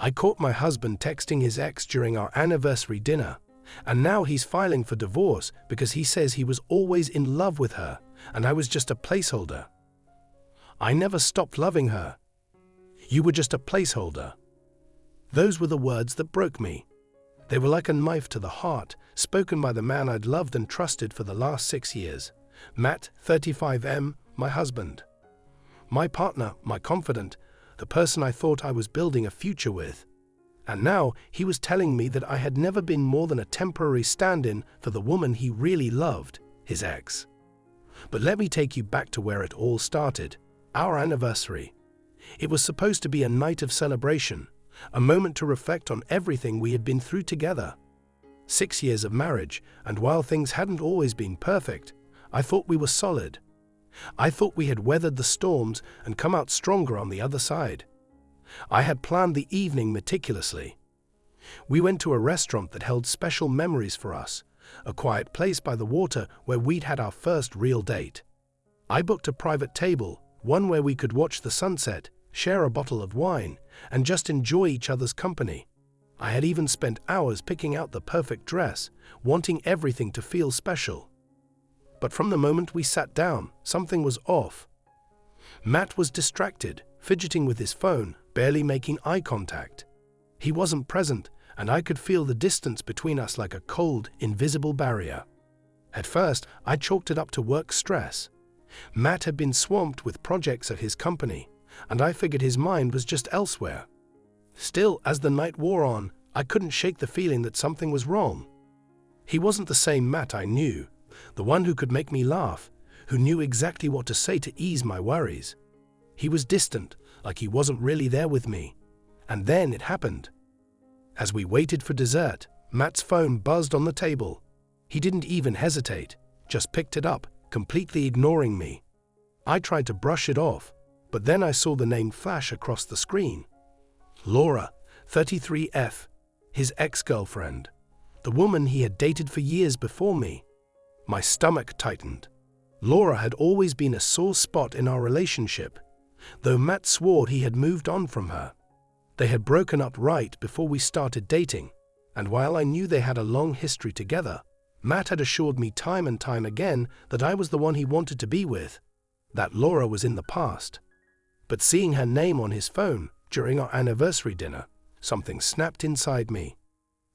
I caught my husband texting his ex during our anniversary dinner, and now he's filing for divorce because he says he was always in love with her and I was just a placeholder. I never stopped loving her. You were just a placeholder. Those were the words that broke me. They were like a knife to the heart, spoken by the man I'd loved and trusted for the last 6 years. Matt, 35M, my husband. My partner, my confidant, the person I thought I was building a future with. And now he was telling me that I had never been more than a temporary stand-in for the woman he really loved, his ex. But let me take you back to where it all started, our anniversary. It was supposed to be a night of celebration, a moment to reflect on everything we had been through together. 6 years of marriage, and while things hadn't always been perfect, I thought we were solid. I thought we had weathered the storms and come out stronger on the other side. I had planned the evening meticulously. We went to a restaurant that held special memories for us, a quiet place by the water where we'd had our first real date. I booked a private table, one where we could watch the sunset, share a bottle of wine, and just enjoy each other's company. I had even spent hours picking out the perfect dress, wanting everything to feel special. But from the moment we sat down, something was off. Matt was distracted, fidgeting with his phone, barely making eye contact. He wasn't present, and I could feel the distance between us like a cold, invisible barrier. At first, I chalked it up to work stress. Matt had been swamped with projects at his company, and I figured his mind was just elsewhere. Still, as the night wore on, I couldn't shake the feeling that something was wrong. He wasn't the same Matt I knew, the one who could make me laugh, who knew exactly what to say to ease my worries. He was distant, like he wasn't really there with me. And then it happened. As we waited for dessert, Matt's phone buzzed on the table. He didn't even hesitate, just picked it up, completely ignoring me. I tried to brush it off, but then I saw the name flash across the screen. Laura, 33F, his ex-girlfriend, the woman he had dated for years before me. My stomach tightened. Laura had always been a sore spot in our relationship, though Matt swore he had moved on from her. They had broken up right before we started dating, and while I knew they had a long history together, Matt had assured me time and time again that I was the one he wanted to be with, that Laura was in the past. But seeing her name on his phone during our anniversary dinner, something snapped inside me.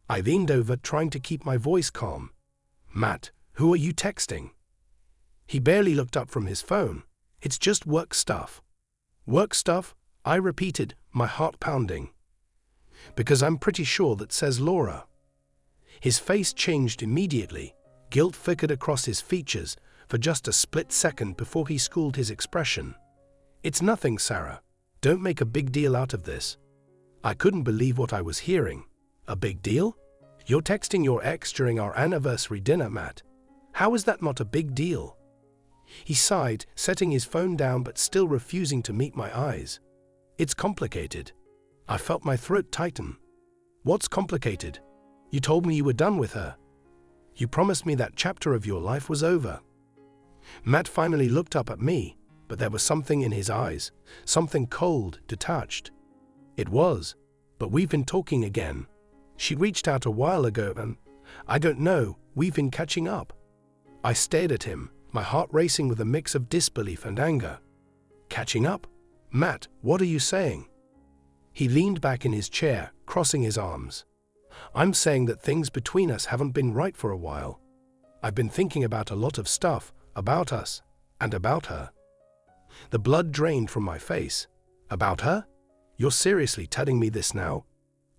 I leaned over, trying to keep my voice calm. "Matt, who are you texting?" He barely looked up from his phone. "It's just work stuff." "Work stuff?" I repeated, my heart pounding. "Because I'm pretty sure that says Laura." His face changed immediately. Guilt flickered across his features for just a split second before he schooled his expression. "It's nothing, Sarah. Don't make a big deal out of this." I couldn't believe what I was hearing. "A big deal? You're texting your ex during our anniversary dinner, Matt. How is that not a big deal?" He sighed, setting his phone down but still refusing to meet my eyes. "It's complicated." I felt my throat tighten. "What's complicated? You told me you were done with her. You promised me that chapter of your life was over." Matt finally looked up at me, but there was something in his eyes, something cold, detached. "It was, but we've been talking again. She reached out a while ago and, I don't know, we've been catching up." I stared at him, my heart racing with a mix of disbelief and anger. "Catching up? Matt, what are you saying?" He leaned back in his chair, crossing his arms. "I'm saying that things between us haven't been right for a while. I've been thinking about a lot of stuff, about us, and about her." The blood drained from my face. "About her? You're seriously telling me this now?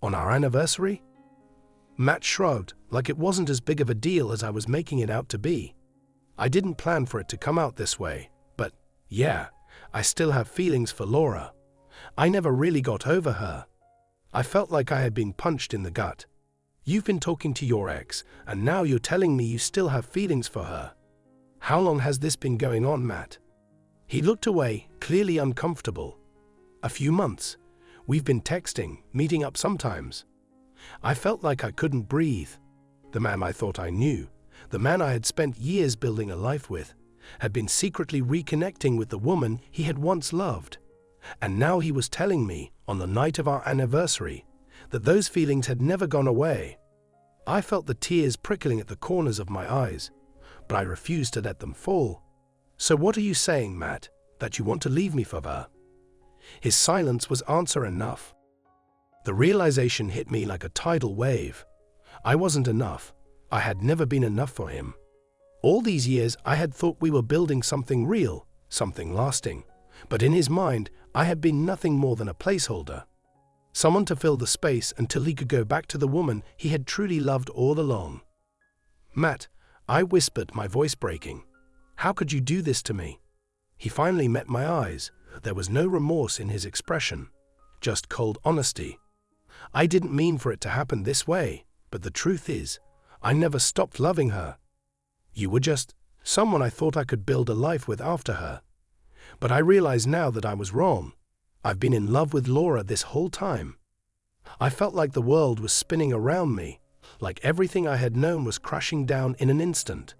On our anniversary?" Matt shrugged, like it wasn't as big of a deal as I was making it out to be. "I didn't plan for it to come out this way, but, yeah, I still have feelings for Laura. I never really got over her. I felt like I had been punched in the gut. You've been talking to your ex, and now you're telling me you still have feelings for her. How long has this been going on, Matt?" He looked away, clearly uncomfortable. "A few months. We've been texting, meeting up sometimes." I felt like I couldn't breathe. The man I thought I knew, the man I had spent years building a life with, had been secretly reconnecting with the woman he had once loved. And now he was telling me, on the night of our anniversary, that those feelings had never gone away. I felt the tears prickling at the corners of my eyes, but I refused to let them fall. "So what are you saying, Matt? That you want to leave me for her?" His silence was answer enough. The realization hit me like a tidal wave. I wasn't enough. I had never been enough for him. All these years I had thought we were building something real, something lasting. But in his mind, I had been nothing more than a placeholder. Someone to fill the space until he could go back to the woman he had truly loved all along. "Matt," I whispered, my voice breaking. "How could you do this to me?" He finally met my eyes. There was no remorse in his expression, just cold honesty. "I didn't mean for it to happen this way, but the truth is, I never stopped loving her. You were just someone I thought I could build a life with after her. But I realize now that I was wrong. I've been in love with Laura this whole time." I felt like the world was spinning around me, like everything I had known was crashing down in an instant.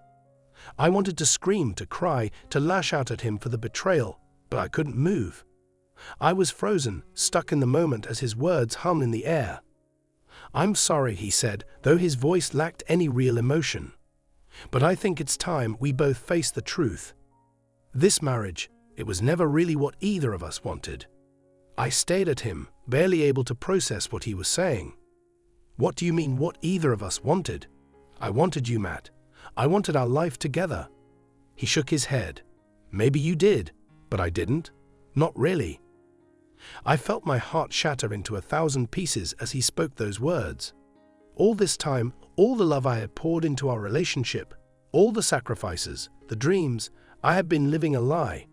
I wanted to scream, to cry, to lash out at him for the betrayal, but I couldn't move. I was frozen, stuck in the moment as his words hummed in the air. "I'm sorry," he said, though his voice lacked any real emotion. "But I think it's time we both face the truth. This marriage, it was never really what either of us wanted." I stared at him, barely able to process what he was saying. "What do you mean, what either of us wanted?" "I wanted you, Matt. I wanted our life together." He shook his head. "Maybe you did, but I didn't. Not really." I felt my heart shatter into 1,000 pieces as he spoke those words. All this time, all the love I had poured into our relationship, all the sacrifices, the dreams, I had been living a lie.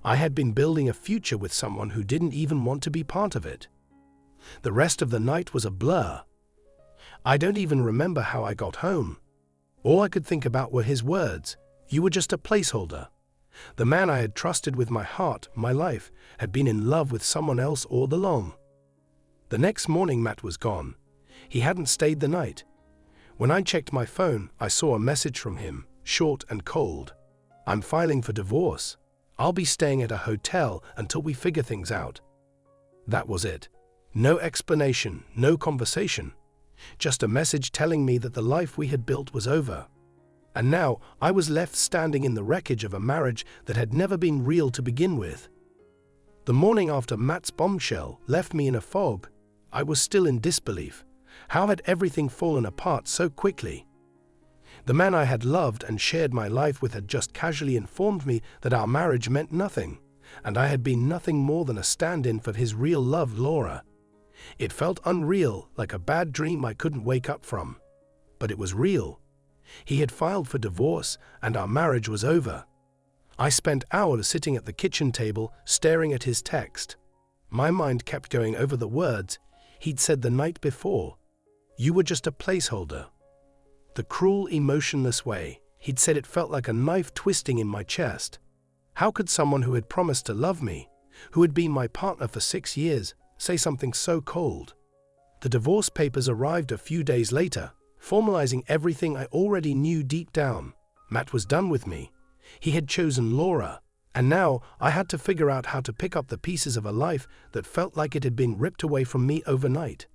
I had been building a future with someone who didn't even want to be part of it. The rest of the night was a blur. I don't even remember how I got home. All I could think about were his words. "You were just a placeholder." The man I had trusted with my heart, my life, had been in love with someone else all along. The next morning, Matt was gone. He hadn't stayed the night. When I checked my phone, I saw a message from him, short and cold. "I'm filing for divorce. I'll be staying at a hotel until we figure things out." That was it. No explanation, no conversation. Just a message telling me that the life we had built was over. And now I was left standing in the wreckage of a marriage that had never been real to begin with. The morning after Matt's bombshell left me in a fog. I was still in disbelief. How had everything fallen apart so quickly? The man I had loved and shared my life with had just casually informed me that our marriage meant nothing, and I had been nothing more than a stand-in for his real love, Laura. It felt unreal, like a bad dream I couldn't wake up from. But it was real. He had filed for divorce, and our marriage was over. I spent hours sitting at the kitchen table, staring at his text. My mind kept going over the words he'd said the night before. "You were just a placeholder." The cruel, emotionless way he'd said it felt like a knife twisting in my chest. How could someone who had promised to love me, who had been my partner for 6 years, say something so cold? The divorce papers arrived a few days later, formalizing everything I already knew deep down. Matt was done with me. He had chosen Laura, and now I had to figure out how to pick up the pieces of a life that felt like it had been ripped away from me overnight.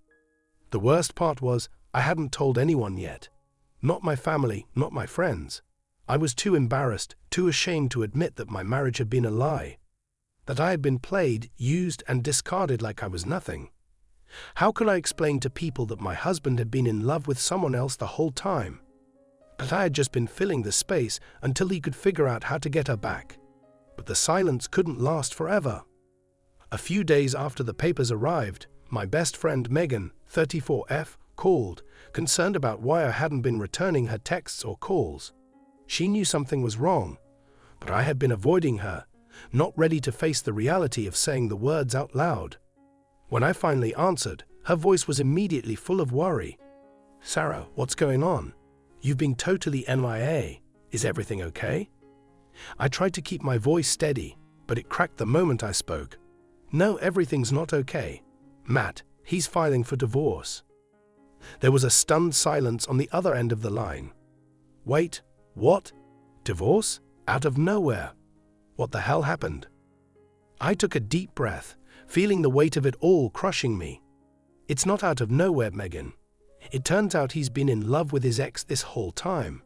The worst part was, I hadn't told anyone yet. Not my family, not my friends. I was too embarrassed, too ashamed to admit that my marriage had been a lie. That I had been played, used, and discarded like I was nothing. How could I explain to people that my husband had been in love with someone else the whole time? That I had just been filling the space until he could figure out how to get her back. But the silence couldn't last forever. A few days after the papers arrived, my best friend Megan, 34F, called, concerned about why I hadn't been returning her texts or calls. She knew something was wrong, but I had been avoiding her, not ready to face the reality of saying the words out loud. When I finally answered, her voice was immediately full of worry. "Sarah, what's going on? You've been totally MIA. Is everything okay?" I tried to keep my voice steady, but it cracked the moment I spoke. "No, everything's not okay. Matt, he's filing for divorce." There was a stunned silence on the other end of the line. "Wait, what? Divorce? Out of nowhere? What the hell happened?" I took a deep breath, feeling the weight of it all crushing me. It's not out of nowhere, Megan. It turns out he's been in love with his ex this whole time.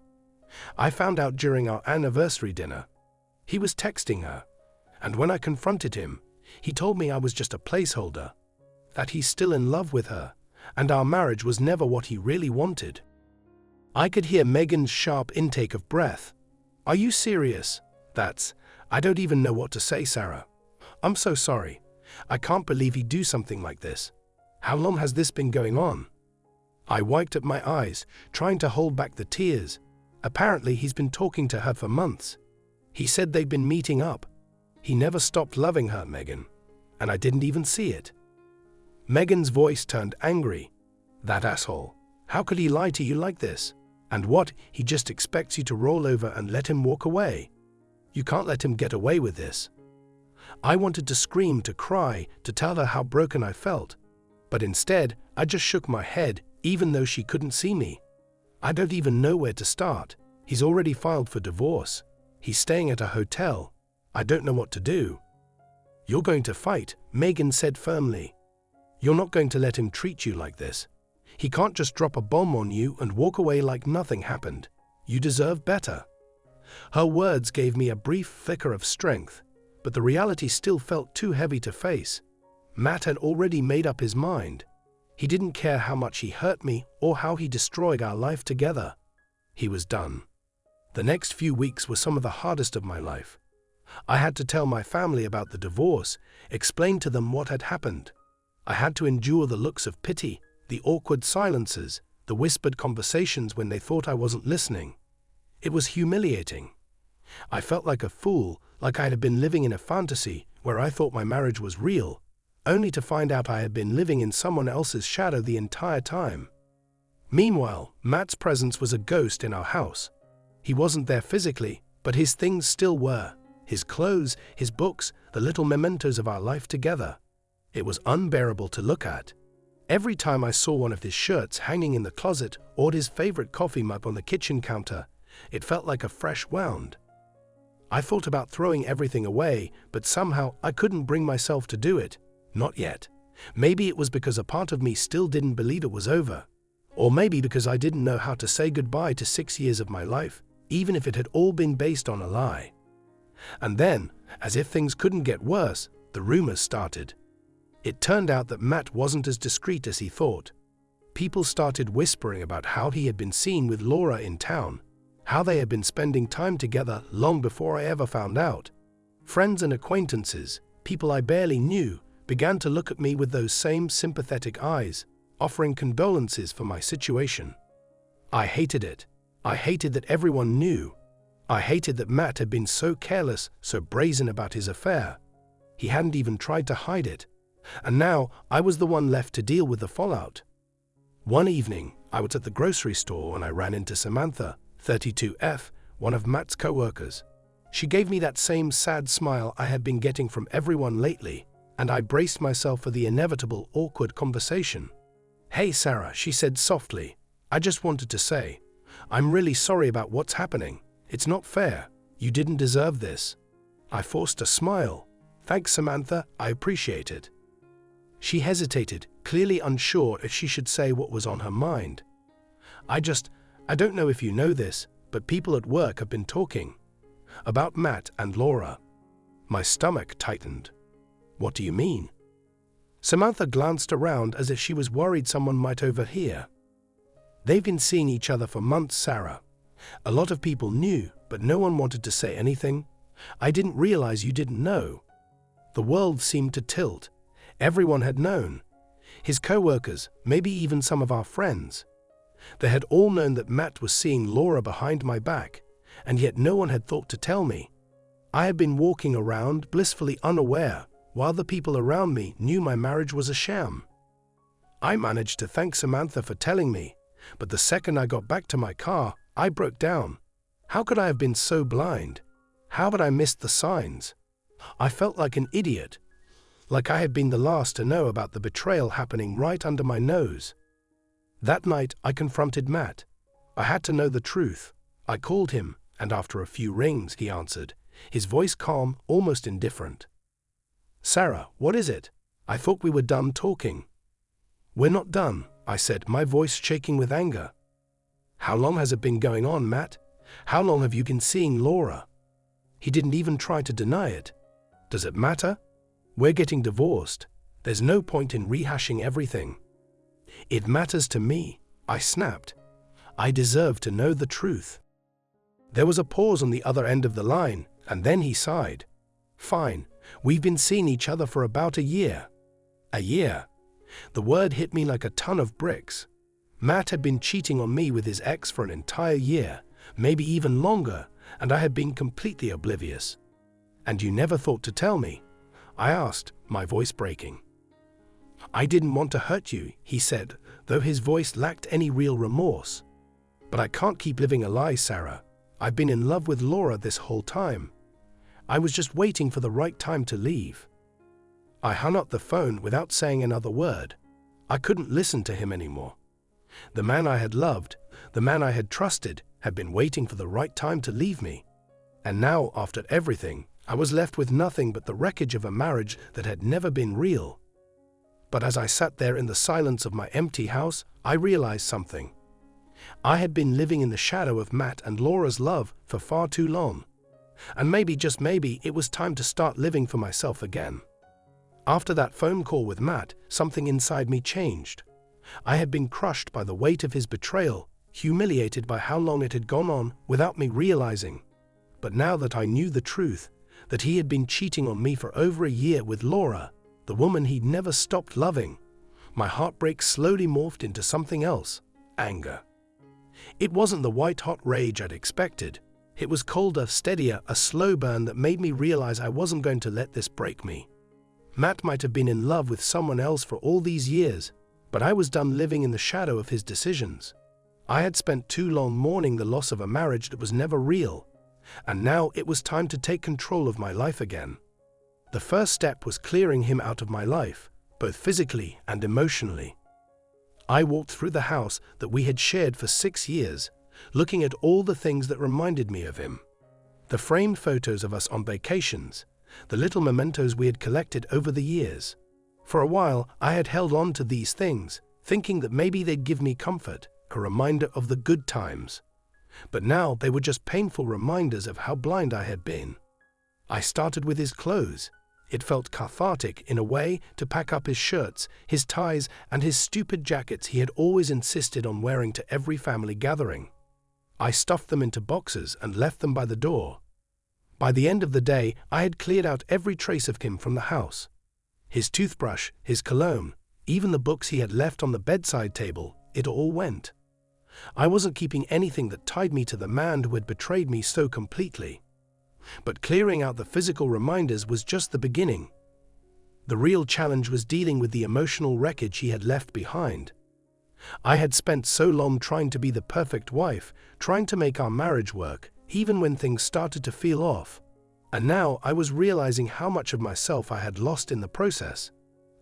I found out during our anniversary dinner. He was texting her, and when I confronted him, he told me I was just a placeholder, that he's still in love with her, and our marriage was never what he really wanted. I could hear Megan's sharp intake of breath. Are you serious? I don't even know what to say, Sarah. I'm so sorry. I can't believe he'd do something like this. How long has this been going on? I wiped at my eyes, trying to hold back the tears. Apparently, he's been talking to her for months. He said they'd been meeting up. He never stopped loving her, Megan, and I didn't even see it. Megan's voice turned angry. That asshole. How could he lie to you like this? And what, he just expects you to roll over and let him walk away? You can't let him get away with this. I wanted to scream, to cry, to tell her how broken I felt. But instead, I just shook my head, even though she couldn't see me. I don't even know where to start. He's already filed for divorce. He's staying at a hotel. I don't know what to do. You're going to fight, Megan said firmly. You're not going to let him treat you like this. He can't just drop a bomb on you and walk away like nothing happened. You deserve better. Her words gave me a brief flicker of strength, but the reality still felt too heavy to face. Matt had already made up his mind. He didn't care how much he hurt me or how he destroyed our life together. He was done. The next few weeks were some of the hardest of my life. I had to tell my family about the divorce, explain to them what had happened. I had to endure the looks of pity, the awkward silences, the whispered conversations when they thought I wasn't listening. It was humiliating. I felt like a fool, like I had been living in a fantasy where I thought my marriage was real, only to find out I had been living in someone else's shadow the entire time. Meanwhile, Matt's presence was a ghost in our house. He wasn't there physically, but his things still were. His clothes, his books, the little mementos of our life together. It was unbearable to look at. Every time I saw one of his shirts hanging in the closet or his favorite coffee mug on the kitchen counter, it felt like a fresh wound. I thought about throwing everything away, but somehow I couldn't bring myself to do it. Not yet. Maybe it was because a part of me still didn't believe it was over. Or maybe because I didn't know how to say goodbye to 6 years of my life, even if it had all been based on a lie. And then, as if things couldn't get worse, the rumors started. It turned out that Matt wasn't as discreet as he thought. People started whispering about how he had been seen with Laura in town, how they had been spending time together long before I ever found out. Friends and acquaintances, people I barely knew, began to look at me with those same sympathetic eyes, offering condolences for my situation. I hated it. I hated that everyone knew. I hated that Matt had been so careless, so brazen about his affair. He hadn't even tried to hide it. And now I was the one left to deal with the fallout. One evening, I was at the grocery store and I ran into Samantha, 32F, one of Matt's co-workers. She gave me that same sad smile I had been getting from everyone lately, and I braced myself for the inevitable awkward conversation. "Hey Sarah," she said softly, "I just wanted to say, I'm really sorry about what's happening. It's not fair. You didn't deserve this." I forced a smile. "Thanks, Samantha, I appreciate it." She hesitated, clearly unsure if she should say what was on her mind. I don't know if you know this, but people at work have been talking about Matt and Laura." My stomach tightened. "What do you mean?" Samantha glanced around as if she was worried someone might overhear. "They've been seeing each other for months, Sarah. A lot of people knew, but no one wanted to say anything. I didn't realize you didn't know." The world seemed to tilt. Everyone had known. His co-workers, maybe even some of our friends. They had all known that Matt was seeing Laura behind my back, and yet no one had thought to tell me. I had been walking around blissfully unaware, while the people around me knew my marriage was a sham. I managed to thank Samantha for telling me, but the second I got back to my car, I broke down. How could I have been so blind? How had I missed the signs? I felt like an idiot, like I had been the last to know about the betrayal happening right under my nose. That night, I confronted Matt. I had to know the truth. I called him, and after a few rings, he answered, his voice calm, almost indifferent. "Sarah, what is it? I thought we were done talking." "We're not done," I said, my voice shaking with anger. "How long has it been going on, Matt? How long have you been seeing Laura?" He didn't even try to deny it. "Does it matter? We're getting divorced. There's no point in rehashing everything." "It matters to me," I snapped. "I deserve to know the truth." There was a pause on the other end of the line, and then he sighed. "Fine, we've been seeing each other for about a year." A year. The word hit me like a ton of bricks. Matt had been cheating on me with his ex for an entire year, maybe even longer, and I had been completely oblivious. "And you never thought to tell me?" I asked, my voice breaking. "I didn't want to hurt you," he said, though his voice lacked any real remorse. "But I can't keep living a lie, Sarah. I've been in love with Laura this whole time. I was just waiting for the right time to leave." I hung up the phone without saying another word. I couldn't listen to him anymore. The man I had loved, the man I had trusted, had been waiting for the right time to leave me. And now, after everything, I was left with nothing but the wreckage of a marriage that had never been real. But as I sat there in the silence of my empty house, I realized something. I had been living in the shadow of Matt and Laura's love for far too long. And maybe, just maybe, it was time to start living for myself again. After that phone call with Matt, something inside me changed. I had been crushed by the weight of his betrayal, humiliated by how long it had gone on without me realizing. But now that I knew the truth, that he had been cheating on me for over a year with Laura, the woman he'd never stopped loving, my heartbreak slowly morphed into something else: anger. It wasn't the white-hot rage I'd expected. It was colder, steadier, a slow burn that made me realize I wasn't going to let this break me. Matt might have been in love with someone else for all these years, but I was done living in the shadow of his decisions. I had spent too long mourning the loss of a marriage that was never real, and now it was time to take control of my life again. The first step was clearing him out of my life, both physically and emotionally. I walked through the house that we had shared for 6 years, looking at all the things that reminded me of him. The framed photos of us on vacations, the little mementos we had collected over the years. For a while, I had held on to these things, thinking that maybe they'd give me comfort, a reminder of the good times. But now they were just painful reminders of how blind I had been. I started with his clothes. It felt cathartic, in a way, to pack up his shirts, his ties, and his stupid jackets he had always insisted on wearing to every family gathering. I stuffed them into boxes and left them by the door. By the end of the day, I had cleared out every trace of him from the house. His toothbrush, his cologne, even the books he had left on the bedside table, it all went. I wasn't keeping anything that tied me to the man who had betrayed me so completely. But clearing out the physical reminders was just the beginning. The real challenge was dealing with the emotional wreckage he had left behind. I had spent so long trying to be the perfect wife, trying to make our marriage work, even when things started to feel off. And now I was realizing how much of myself I had lost in the process.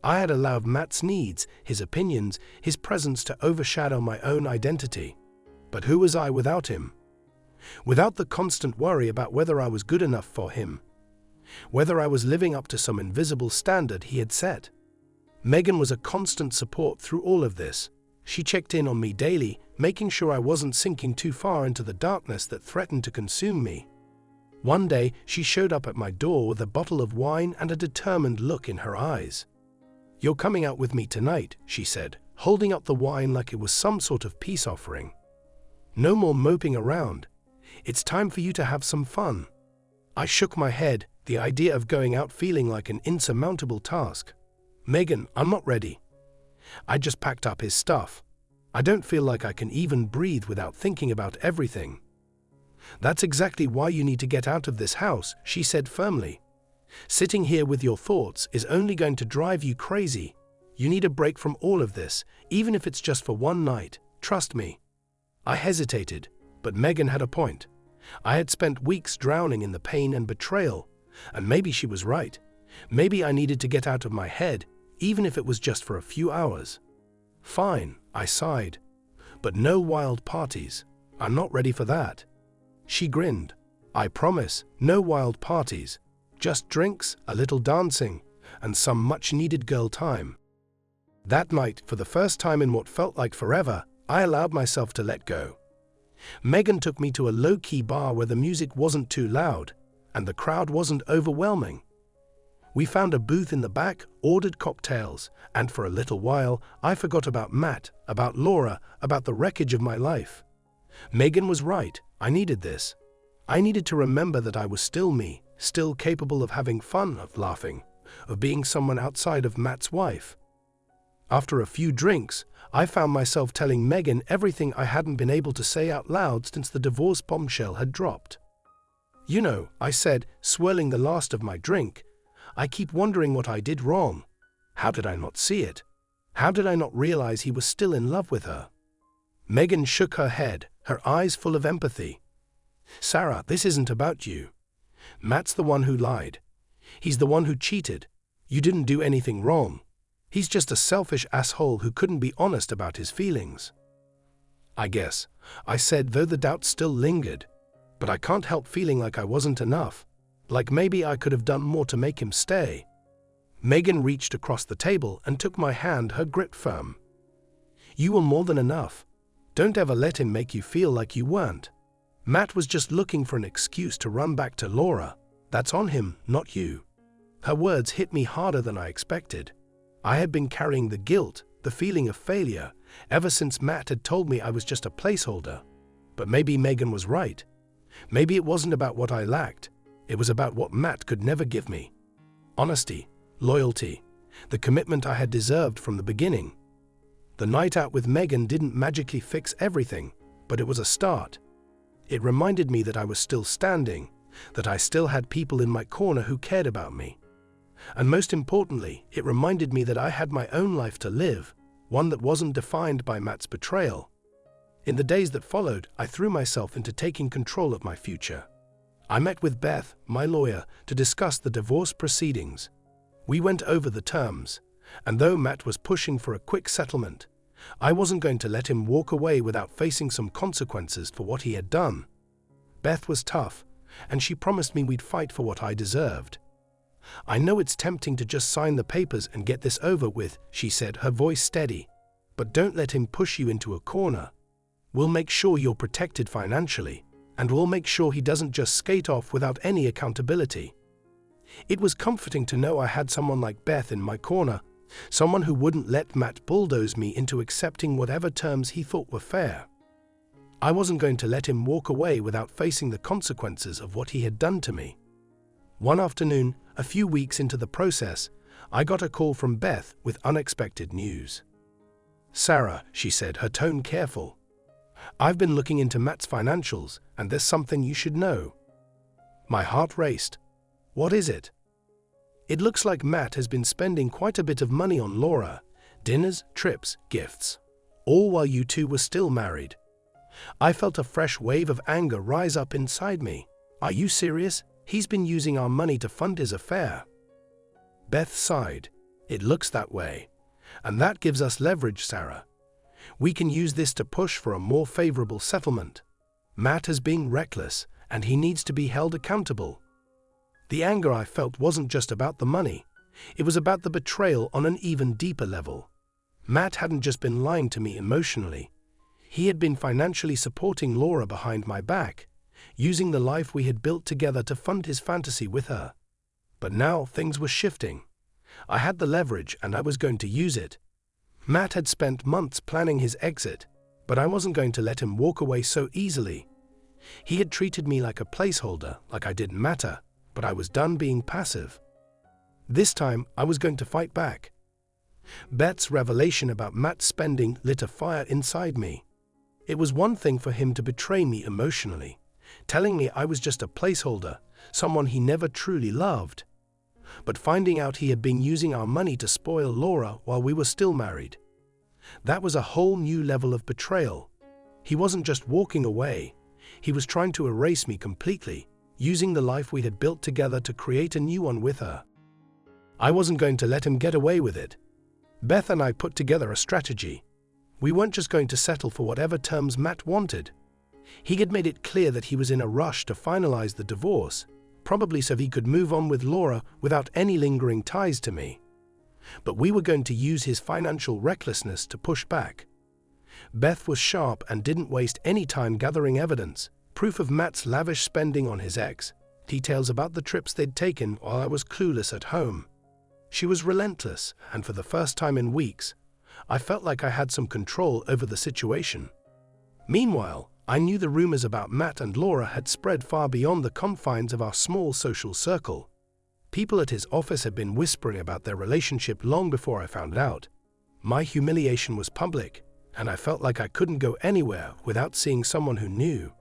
I had allowed Matt's needs, his opinions, his presence to overshadow my own identity. But who was I without him? Without the constant worry about whether I was good enough for him, whether I was living up to some invisible standard he had set. Megan was a constant support through all of this. She checked in on me daily, making sure I wasn't sinking too far into the darkness that threatened to consume me. One day, she showed up at my door with a bottle of wine and a determined look in her eyes. "You're coming out with me tonight," she said, holding up the wine like it was some sort of peace offering. "No more moping around. It's time for you to have some fun." I shook my head, the idea of going out feeling like an insurmountable task. "Megan, I'm not ready. I just packed up his stuff. I don't feel like I can even breathe without thinking about everything." "That's exactly why you need to get out of this house," she said firmly. "Sitting here with your thoughts is only going to drive you crazy. You need a break from all of this, even if it's just for one night. Trust me." I hesitated, but Megan had a point. I had spent weeks drowning in the pain and betrayal, and maybe she was right. Maybe I needed to get out of my head, even if it was just for a few hours. "Fine," I sighed. "But no wild parties. I'm not ready for that." She grinned. "I promise, no wild parties. Just drinks, a little dancing, and some much-needed girl time." That night, for the first time in what felt like forever, I allowed myself to let go. Megan took me to a low-key bar where the music wasn't too loud and the crowd wasn't overwhelming. We found a booth in the back, ordered cocktails, and for a little while, I forgot about Matt, about Laura, about the wreckage of my life. Megan was right. I needed this. I needed to remember that I was still me, still capable of having fun, of laughing, of being someone outside of Matt's wife. After a few drinks, I found myself telling Megan everything I hadn't been able to say out loud since the divorce bombshell had dropped. You know, I said, swirling the last of my drink, I keep wondering what I did wrong. How did I not see it? How did I not realize he was still in love with her? Megan shook her head, her eyes full of empathy. Sarah, this isn't about you. Matt's the one who lied. He's the one who cheated. You didn't do anything wrong. He's just a selfish asshole who couldn't be honest about his feelings. I guess, I said, though the doubt still lingered. But I can't help feeling like I wasn't enough. Like maybe I could have done more to make him stay. Megan reached across the table and took my hand, her grip firm. You were more than enough. Don't ever let him make you feel like you weren't. Matt was just looking for an excuse to run back to Laura. That's on him, not you. Her words hit me harder than I expected. I had been carrying the guilt, the feeling of failure, ever since Matt had told me I was just a placeholder. But maybe Megan was right. Maybe it wasn't about what I lacked. It was about what Matt could never give me. Honesty, loyalty, the commitment I had deserved from the beginning. The night out with Megan didn't magically fix everything, but it was a start. It reminded me that I was still standing, that I still had people in my corner who cared about me. And most importantly, it reminded me that I had my own life to live, one that wasn't defined by Matt's betrayal. In the days that followed, I threw myself into taking control of my future. I met with Beth, my lawyer, to discuss the divorce proceedings. We went over the terms, and though Matt was pushing for a quick settlement, I wasn't going to let him walk away without facing some consequences for what he had done. Beth was tough, and she promised me we'd fight for what I deserved. I know it's tempting to just sign the papers and get this over with, she said, her voice steady. But don't let him push you into a corner. We'll make sure you're protected financially, and we'll make sure he doesn't just skate off without any accountability. It was comforting to know I had someone like Beth in my corner, someone who wouldn't let Matt bulldoze me into accepting whatever terms he thought were fair. I wasn't going to let him walk away without facing the consequences of what he had done to me. One afternoon, a few weeks into the process, I got a call from Beth with unexpected news. Sarah, she said, her tone careful. I've been looking into Matt's financials, and there's something you should know. My heart raced. What is it? It looks like Matt has been spending quite a bit of money on Laura, dinners, trips, gifts, all while you two were still married. I felt a fresh wave of anger rise up inside me. Are you serious? He's been using our money to fund his affair. Beth sighed. It looks that way. And that gives us leverage, Sarah. We can use this to push for a more favorable settlement. Matt is being reckless, and he needs to be held accountable. The anger I felt wasn't just about the money. It was about the betrayal on an even deeper level. Matt hadn't just been lying to me emotionally. He had been financially supporting Laura behind my back, using the life we had built together to fund his fantasy with her. But now things were shifting. I had the leverage and I was going to use it. Matt had spent months planning his exit, but I wasn't going to let him walk away so easily. He had treated me like a placeholder, like I didn't matter, but I was done being passive. This time, I was going to fight back. Beth's revelation about Matt's spending lit a fire inside me. It was one thing for him to betray me emotionally, telling me I was just a placeholder, someone he never truly loved. But finding out he had been using our money to spoil Laura while we were still married. That was a whole new level of betrayal. He wasn't just walking away. He was trying to erase me completely, using the life we had built together to create a new one with her. I wasn't going to let him get away with it. Beth and I put together a strategy. We weren't just going to settle for whatever terms Matt wanted. He had made it clear that he was in a rush to finalize the divorce, probably so he could move on with Laura without any lingering ties to me. but we were going to use his financial recklessness to push back. Beth was sharp and didn't waste any time gathering evidence, proof of Matt's lavish spending on his ex, details about the trips they'd taken while I was clueless at home. She was relentless, and for the first time in weeks, I felt like I had some control over the situation. Meanwhile, I knew the rumors about Matt and Laura had spread far beyond the confines of our small social circle. People at his office had been whispering about their relationship long before I found out. My humiliation was public, and I felt like I couldn't go anywhere without seeing someone who knew.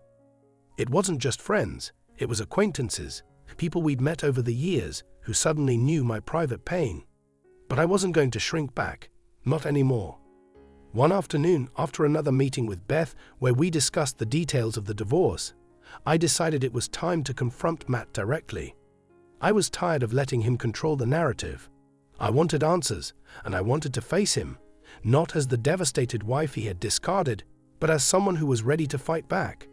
It wasn't just friends, it was acquaintances, people we'd met over the years who suddenly knew my private pain. But I wasn't going to shrink back, not anymore. One afternoon, after another meeting with Beth where we discussed the details of the divorce, I decided it was time to confront Matt directly. I was tired of letting him control the narrative. I wanted answers, and I wanted to face him, not as the devastated wife he had discarded, but as someone who was ready to fight back.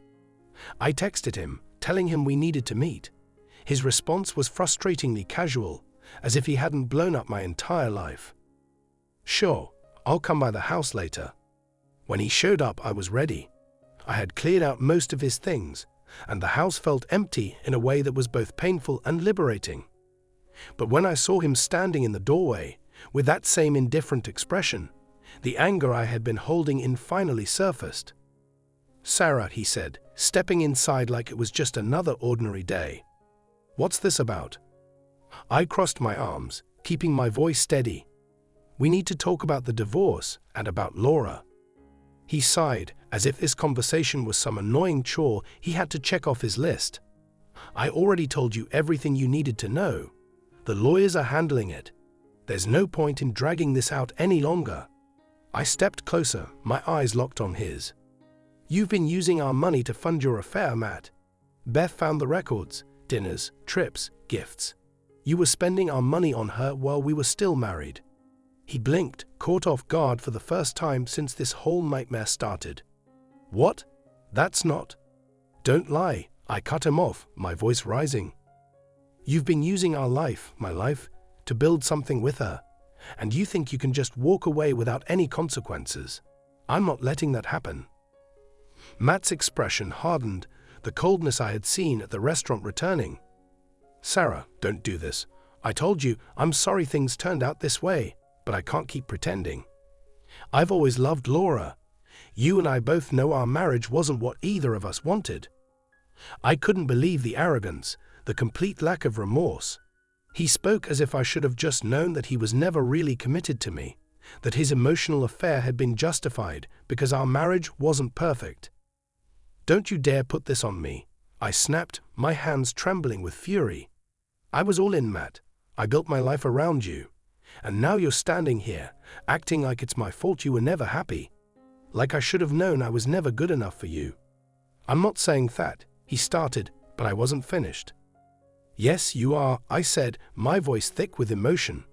I texted him, telling him we needed to meet. His response was frustratingly casual, as if he hadn't blown up my entire life. "Sure, I'll come by the house later." When he showed up, I was ready. I had cleared out most of his things, and the house felt empty in a way that was both painful and liberating. But when I saw him standing in the doorway, with that same indifferent expression, the anger I had been holding in finally surfaced. "Sarah," he said, stepping inside like it was just another ordinary day. "What's this about?" I crossed my arms, keeping my voice steady. "We need to talk about the divorce and about Laura." He sighed, as if this conversation was some annoying chore he had to check off his list. "I already told you everything you needed to know. The lawyers are handling it. There's no point in dragging this out any longer." I stepped closer, my eyes locked on his. "You've been using our money to fund your affair, Matt. Beth found the records, dinners, trips, gifts. You were spending our money on her while we were still married." He blinked, caught off guard for the first time since this whole nightmare started. "What? That's not—" "Don't lie," I cut him off, my voice rising. "You've been using our life, my life, to build something with her, and you think you can just walk away without any consequences. I'm not letting that happen." Matt's expression hardened, the coldness I had seen at the restaurant returning. "Sarah, don't do this. I told you, I'm sorry things turned out this way, but I can't keep pretending. I've always loved Laura. You and I both know our marriage wasn't what either of us wanted." I couldn't believe the arrogance, the complete lack of remorse. He spoke as if I should have just known that he was never really committed to me, that his emotional affair had been justified because our marriage wasn't perfect. "Don't you dare put this on me," I snapped, my hands trembling with fury. "I was all in, Matt. I built my life around you. And now you're standing here, acting like it's my fault you were never happy. Like I should have known I was never good enough for you." "I'm not saying that," he started, but I wasn't finished. "Yes, you are," I said, my voice thick with emotion.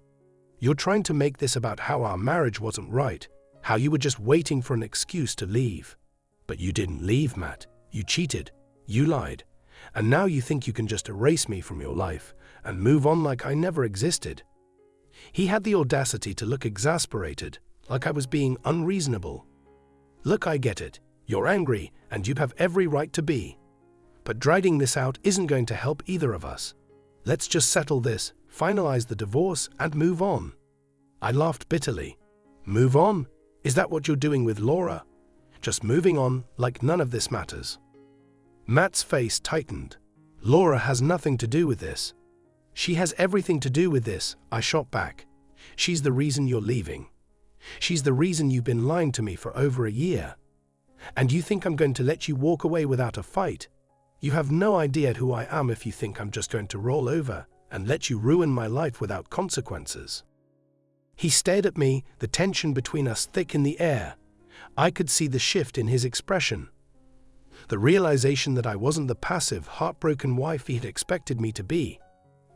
"You're trying to make this about how our marriage wasn't right, how you were just waiting for an excuse to leave. But you didn't leave, Matt. You cheated. You lied. And now you think you can just erase me from your life and move on like I never existed." He had the audacity to look exasperated, like I was being unreasonable. "Look, I get it. You're angry, and you have every right to be. But dragging this out isn't going to help either of us. Let's just settle this, finalize the divorce, and move on." I laughed bitterly. "Move on? Is that what you're doing with Laura? Just moving on like none of this matters?" Matt's face tightened. "Laura has nothing to do with this." "She has everything to do with this," I shot back. "She's the reason you're leaving. She's the reason you've been lying to me for over a year. And you think I'm going to let you walk away without a fight? You have no idea who I am if you think I'm just going to roll over and let you ruin my life without consequences." He stared at me, the tension between us thick in the air. I could see the shift in his expression. The realization that I wasn't the passive, heartbroken wife he had expected me to be.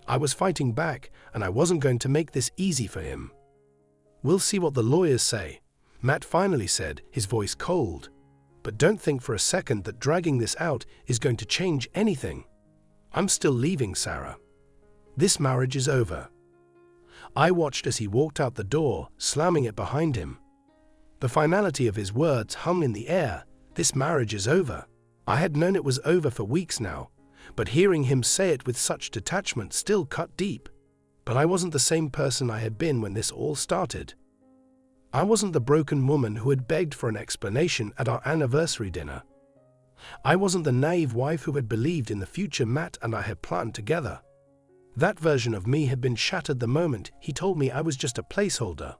I was fighting back, and I wasn't going to make this easy for him. "We'll see what the lawyers say," Matt finally said, his voice cold. "But don't think for a second that dragging this out is going to change anything. I'm still leaving, Sarah. This marriage is over." I watched as he walked out the door, slamming it behind him. The finality of his words hung in the air. This marriage is over. I had known it was over for weeks now, but hearing him say it with such detachment still cut deep. But I wasn't the same person I had been when this all started. I wasn't the broken woman who had begged for an explanation at our anniversary dinner. I wasn't the naive wife who had believed in the future Matt and I had planned together. That version of me had been shattered the moment he told me I was just a placeholder.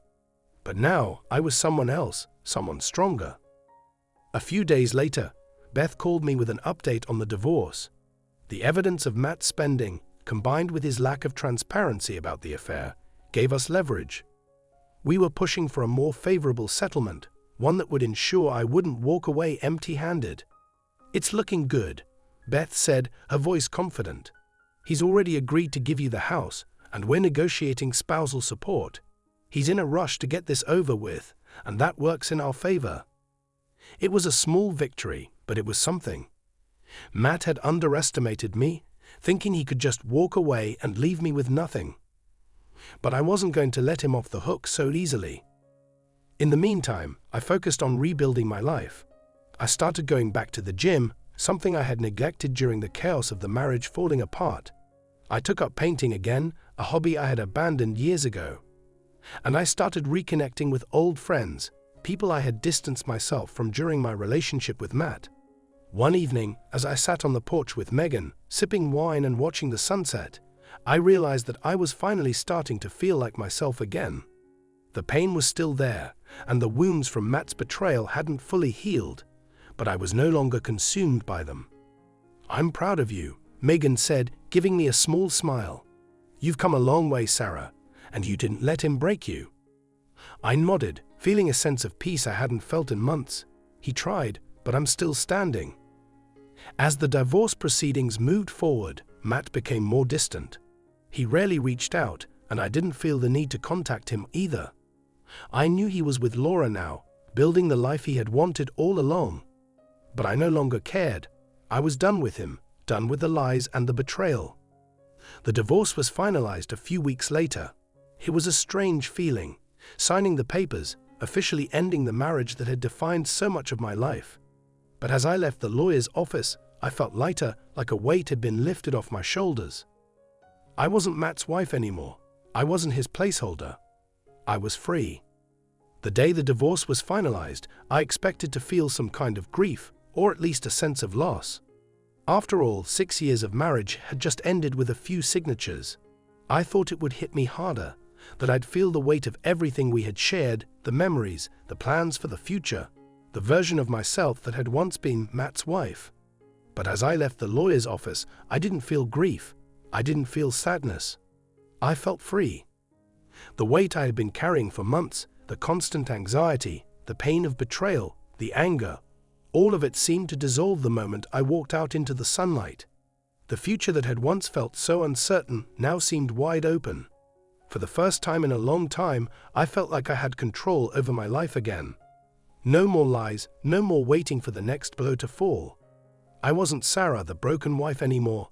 But now I was someone else, someone stronger. A few days later, Beth called me with an update on the divorce. The evidence of Matt's spending, combined with his lack of transparency about the affair, gave us leverage. We were pushing for a more favorable settlement, one that would ensure I wouldn't walk away empty-handed. "It's looking good," Beth said, her voice confident. "He's already agreed to give you the house, and we're negotiating spousal support. He's in a rush to get this over with, and that works in our favor." It was a small victory, but it was something. Matt had underestimated me, thinking he could just walk away and leave me with nothing. But I wasn't going to let him off the hook so easily. In the meantime, I focused on rebuilding my life. I started going back to the gym, something I had neglected during the chaos of the marriage falling apart. I took up painting again, a hobby I had abandoned years ago. And I started reconnecting with old friends, people I had distanced myself from during my relationship with Matt. One evening, as I sat on the porch with Megan, sipping wine and watching the sunset, I realized that I was finally starting to feel like myself again. The pain was still there, and the wounds from Matt's betrayal hadn't fully healed, but I was no longer consumed by them. "I'm proud of you," Megan said, giving me a small smile. "You've come a long way, Sarah, and you didn't let him break you." I nodded, feeling a sense of peace I hadn't felt in months. He tried, but I'm still standing. As the divorce proceedings moved forward, Matt became more distant. He rarely reached out, and I didn't feel the need to contact him either. I knew he was with Laura now, building the life he had wanted all along. But I no longer cared. I was done with him, done with the lies and the betrayal. The divorce was finalized a few weeks later. It was a strange feeling, signing the papers, officially ending the marriage that had defined so much of my life. But as I left the lawyer's office, I felt lighter, like a weight had been lifted off my shoulders. I wasn't Matt's wife anymore. I wasn't his placeholder. I was free. The day the divorce was finalized, I expected to feel some kind of grief, or at least a sense of loss. After all, 6 years of marriage had just ended with a few signatures. I thought it would hit me harder, that I'd feel the weight of everything we had shared, the memories, the plans for the future, the version of myself that had once been Matt's wife. But as I left the lawyer's office, I didn't feel grief. I didn't feel sadness. I felt free. The weight I had been carrying for months, the constant anxiety, the pain of betrayal, the anger, all of it seemed to dissolve the moment I walked out into the sunlight. The future that had once felt so uncertain now seemed wide open. For the first time in a long time, I felt like I had control over my life again. No more lies, no more waiting for the next blow to fall. I wasn't Sarah, the broken wife, anymore.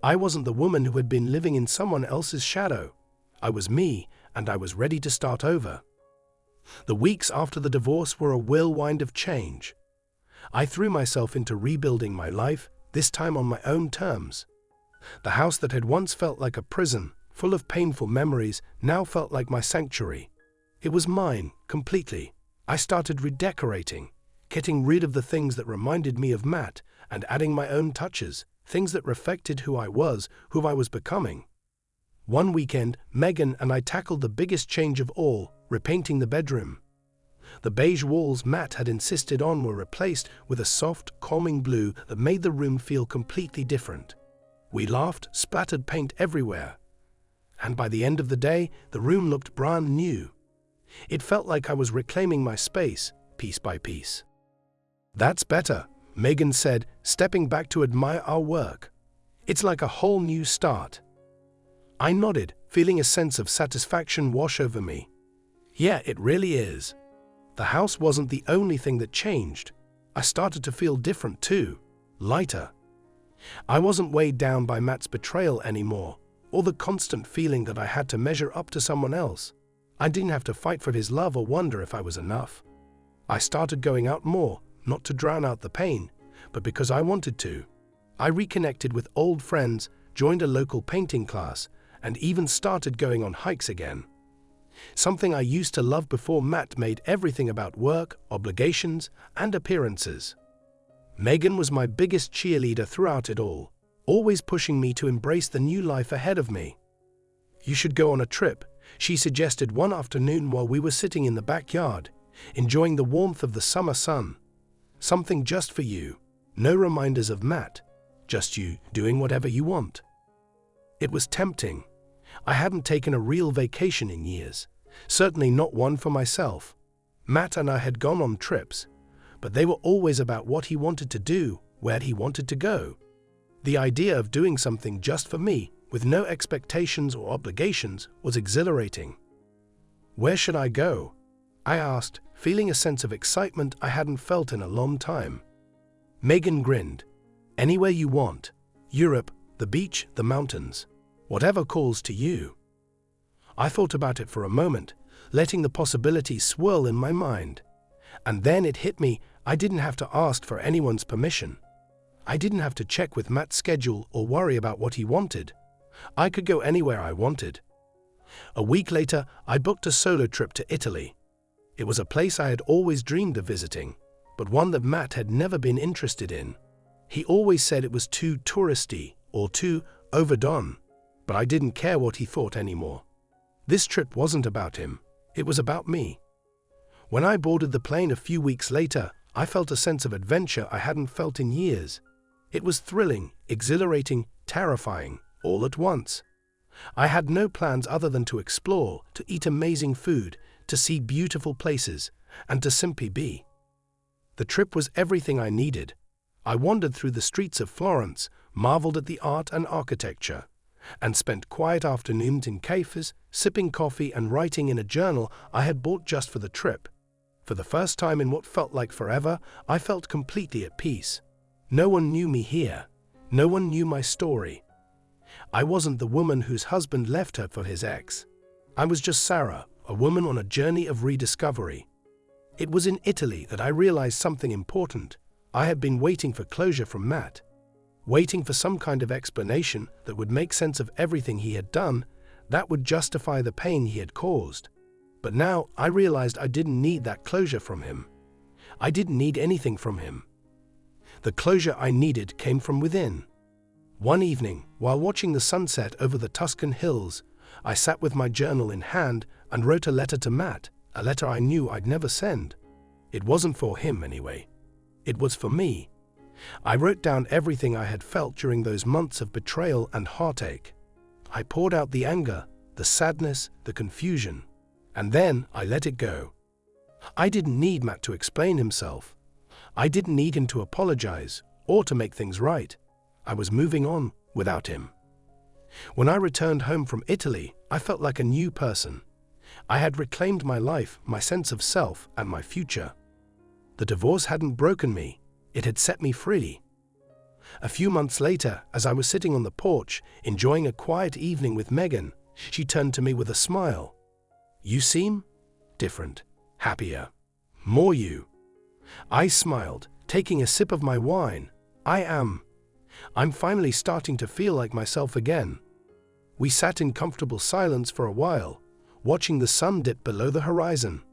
I wasn't the woman who had been living in someone else's shadow. I was me, and I was ready to start over. The weeks after the divorce were a whirlwind of change. I threw myself into rebuilding my life, this time on my own terms. The house that had once felt like a prison, full of painful memories, now felt like my sanctuary. It was mine, completely. I started redecorating, getting rid of the things that reminded me of Matt, and adding my own touches, things that reflected who I was becoming. One weekend, Megan and I tackled the biggest change of all, repainting the bedroom. The beige walls Matt had insisted on were replaced with a soft, calming blue that made the room feel completely different. We laughed, splattered paint everywhere. And by the end of the day, the room looked brand new. It felt like I was reclaiming my space, piece by piece. "That's better," Megan said, stepping back to admire our work. "It's like a whole new start." I nodded, feeling a sense of satisfaction wash over me. Yeah, it really is. The house wasn't the only thing that changed. I started to feel different too, lighter. I wasn't weighed down by Matt's betrayal anymore, or the constant feeling that I had to measure up to someone else. I didn't have to fight for his love or wonder if I was enough. I started going out more, not to drown out the pain, but because I wanted to. I reconnected with old friends, joined a local painting class, and even started going on hikes again. Something I used to love before Matt made everything about work, obligations, and appearances. Megan was my biggest cheerleader throughout it all, always pushing me to embrace the new life ahead of me. "You should go on a trip," she suggested one afternoon while we were sitting in the backyard, enjoying the warmth of the summer sun. "Something just for you. No reminders of Matt. Just you doing whatever you want." It was tempting. I hadn't taken a real vacation in years, certainly not one for myself. Matt and I had gone on trips, but they were always about what he wanted to do, where he wanted to go. The idea of doing something just for me, with no expectations or obligations, was exhilarating. "Where should I go?" I asked, feeling a sense of excitement I hadn't felt in a long time. Megan grinned. "Anywhere you want. Europe, the beach, the mountains. Whatever calls to you." I thought about it for a moment, letting the possibilities swirl in my mind. And then it hit me, I didn't have to ask for anyone's permission. I didn't have to check with Matt's schedule or worry about what he wanted. I could go anywhere I wanted. A week later, I booked a solo trip to Italy. It was a place I had always dreamed of visiting, but one that Matt had never been interested in. He always said it was too touristy or too overdone, but I didn't care what he thought anymore. This trip wasn't about him, it was about me. When I boarded the plane a few weeks later, I felt a sense of adventure I hadn't felt in years. It was thrilling, exhilarating, terrifying, all at once. I had no plans other than to explore, to eat amazing food, to see beautiful places, and to simply be. The trip was everything I needed. I wandered through the streets of Florence, marveled at the art and architecture, and spent quiet afternoons in cafes, sipping coffee and writing in a journal I had bought just for the trip. For the first time in what felt like forever, I felt completely at peace. No one knew me here. No one knew my story. I wasn't the woman whose husband left her for his ex. I was just Sarah, a woman on a journey of rediscovery. It was in Italy that I realized something important. I had been waiting for closure from Matt, waiting for some kind of explanation that would make sense of everything he had done, that would justify the pain he had caused. But now I realized I didn't need that closure from him. I didn't need anything from him. The closure I needed came from within. One evening, while watching the sunset over the Tuscan hills, I sat with my journal in hand and wrote a letter to Matt, a letter I knew I'd never send. It wasn't for him anyway. It was for me. I wrote down everything I had felt during those months of betrayal and heartache. I poured out the anger, the sadness, the confusion, and then I let it go. I didn't need Matt to explain himself. I didn't need him to apologize or to make things right. I was moving on without him. When I returned home from Italy, I felt like a new person. I had reclaimed my life, my sense of self, and my future. The divorce hadn't broken me. It had set me free. A few months later, as I was sitting on the porch, enjoying a quiet evening with Megan, she turned to me with a smile. "You seem different, happier, more you." I smiled, taking a sip of my wine. I'm finally starting to feel like myself again." We sat in comfortable silence for a while, watching the sun dip below the horizon.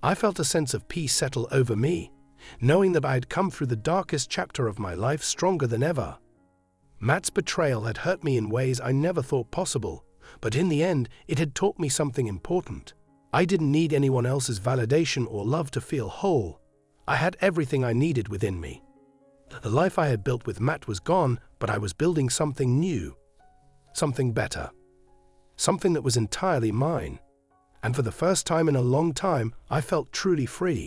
I felt a sense of peace settle over me, knowing that I had come through the darkest chapter of my life stronger than ever. Matt's betrayal had hurt me in ways I never thought possible, but in the end, it had taught me something important. I didn't need anyone else's validation or love to feel whole. I had everything I needed within me. The life I had built with Matt was gone, but I was building something new, something better, something that was entirely mine. And for the first time in a long time, I felt truly free.